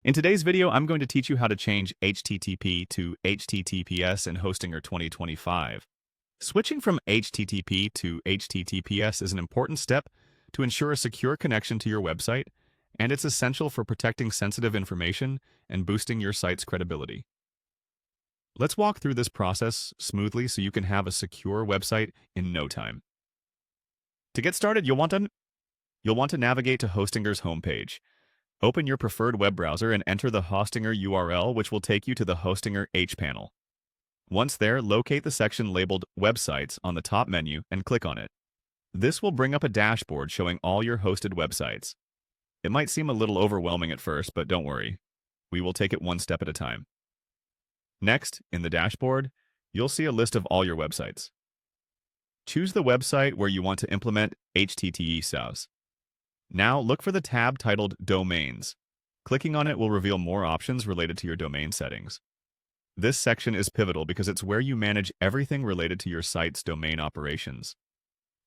In today's video, I'm going to teach you how to change HTTP to HTTPS in Hostinger 2025. Switching from HTTP to HTTPS is an important step to ensure a secure connection to your website, and it's essential for protecting sensitive information and boosting your site's credibility. Let's walk through this process smoothly so you can have a secure website in no time. To get started, you'll want to navigate to Hostinger's homepage. Open your preferred web browser and enter the Hostinger URL, which will take you to the Hostinger H panel. Once there, locate the section labeled Websites on the top menu and click on it. This will bring up a dashboard showing all your hosted websites. It might seem a little overwhelming at first, but don't worry. We will take it one step at a time. Next, in the dashboard, you'll see a list of all your websites. Choose the website where you want to implement HTTPS. Now, look for the tab titled Domains. Clicking on it will reveal more options related to your domain settings. This section is pivotal because it's where you manage everything related to your site's domain operations.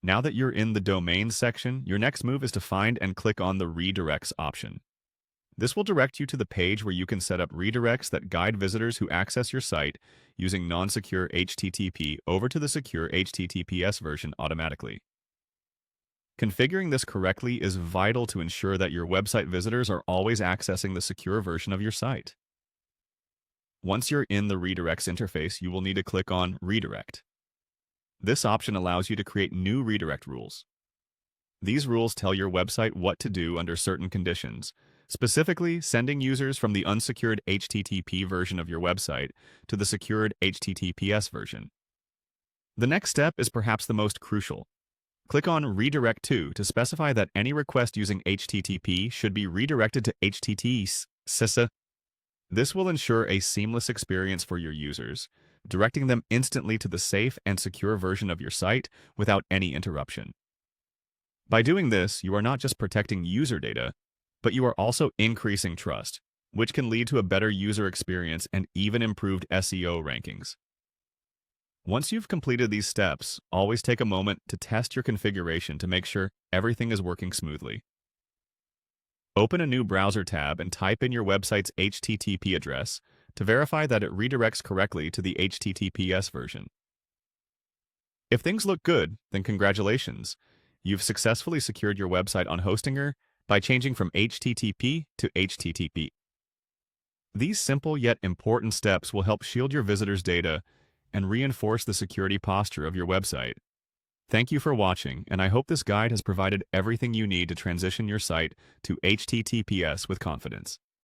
Now that you're in the Domains section, your next move is to find and click on the Redirects option. This will direct you to the page where you can set up redirects that guide visitors who access your site using non-secure HTTP over to the secure HTTPS version automatically. Configuring this correctly is vital to ensure that your website visitors are always accessing the secure version of your site. Once you're in the Redirects interface, you will need to click on Redirect. This option allows you to create new redirect rules. These rules tell your website what to do under certain conditions, specifically sending users from the unsecured HTTP version of your website to the secured HTTPS version. The next step is perhaps the most crucial. Click on Redirect to specify that any request using HTTP should be redirected to HTTPS. This will ensure a seamless experience for your users, directing them instantly to the safe and secure version of your site without any interruption. By doing this, you are not just protecting user data, but you are also increasing trust, which can lead to a better user experience and even improved SEO rankings. Once you've completed these steps, always take a moment to test your configuration to make sure everything is working smoothly. Open a new browser tab and type in your website's HTTP address to verify that it redirects correctly to the HTTPS version. If things look good, then congratulations. You've successfully secured your website on Hostinger by changing from HTTP to HTTP. These simple yet important steps will help shield your visitors' data and reinforce the security posture of your website. Thank you for watching, and I hope this guide has provided everything you need to transition your site to HTTPS with confidence.